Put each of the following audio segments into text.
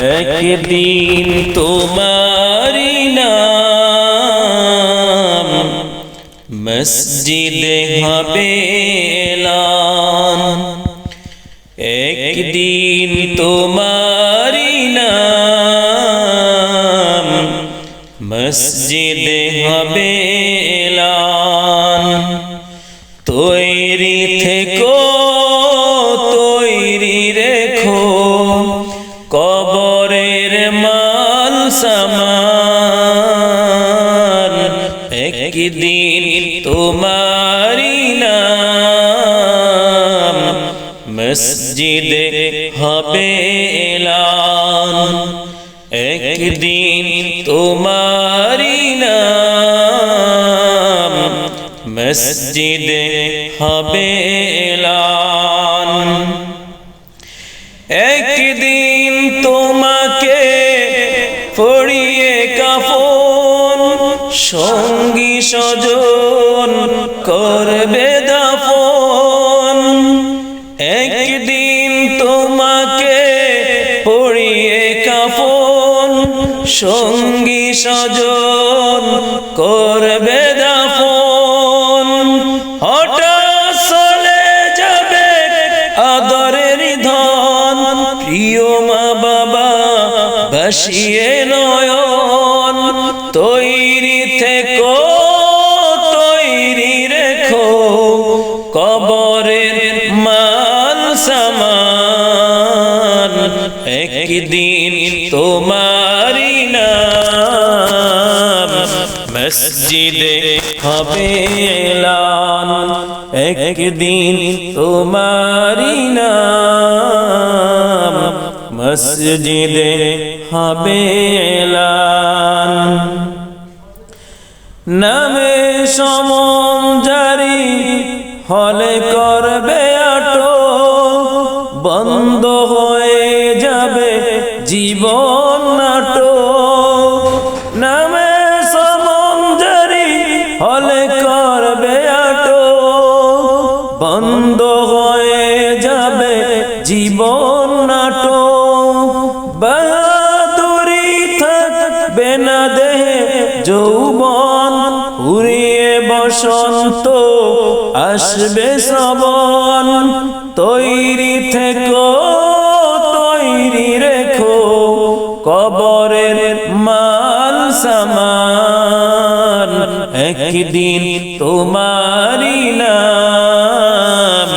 একদিন তোমারি নাম মসজিদে হবে এলান। একদিন তোমারি নাম মসজিদে হবে এলান। তৈরি থেকো তৈরি রেখো কবরের মাল সামান। একদিন তোমারি নাম মসজিদে হবে এলান। একদিন তোমারি নাম মসজিদে হবে এলান। একদিন তোমাকে পরিয়ে কাফন সঙ্গী স্বজন করবে দাফন। একদিন তোমাকে পরিয়ে কাফন সঙ্গী স্বজন করবে দাফন। হঠাৎ চলে যাবে আদরের ধন, প্রিয় মা বাবা ভাসিয়ে নয়ন। তৈরি থেকো তৈরি রেখো কবরের মাল সামান। একদিন তোমারি নাম মসজিদে হবে এলান। একদিন তোমারি নাম মসজিদে হবে এলান। নামে সমন জারি হলে করবে আটো, বন্ধ হয়ে যাবে জীবন নাটক। নামে সমন জারি হলে করবে আটো, বন্ধ হয়ে যাবে জীবন নাটক। বাহাদুরি থাকবে না দেহে যৌবন, উড়িয়ে বসন্ত আসবে শ্রবণ। তৈরি থেকো তৈরি রেখো কবরের মাল সামান। একদিন তোমারি নাম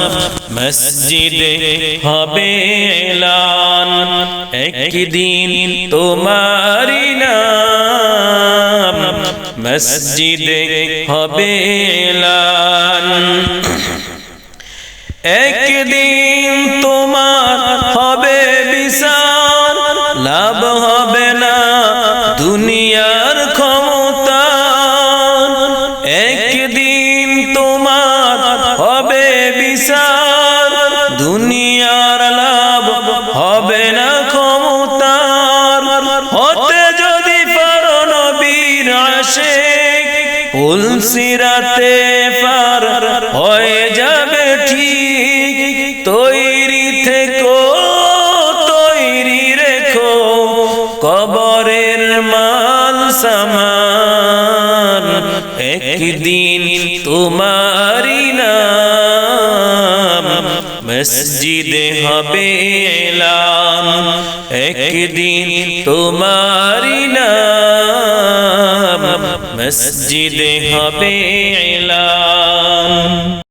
মসজিদে হবে এলান। একদিন তোমারি নাম মসজিদে হবে এলান। একদিন তোমার হবে বিচার, লাভ হবে না দুনিয়ার ক্ষমতা। একদিন তোমার হবে বিচার, দুনিয়ার লাভ হবে না ক্ষমতার। হতে যদি পারো নবীর আশিক, পুলসিরাতে পার হয়ে যাবে ঠিক। তৈরি থেকো তৈরি রেখো কবরের মাল সামান। একদিন তোমারি নাম মসজিদে হবে এলান। একদিন তোমারি নাম মসজিদে হবে এলান।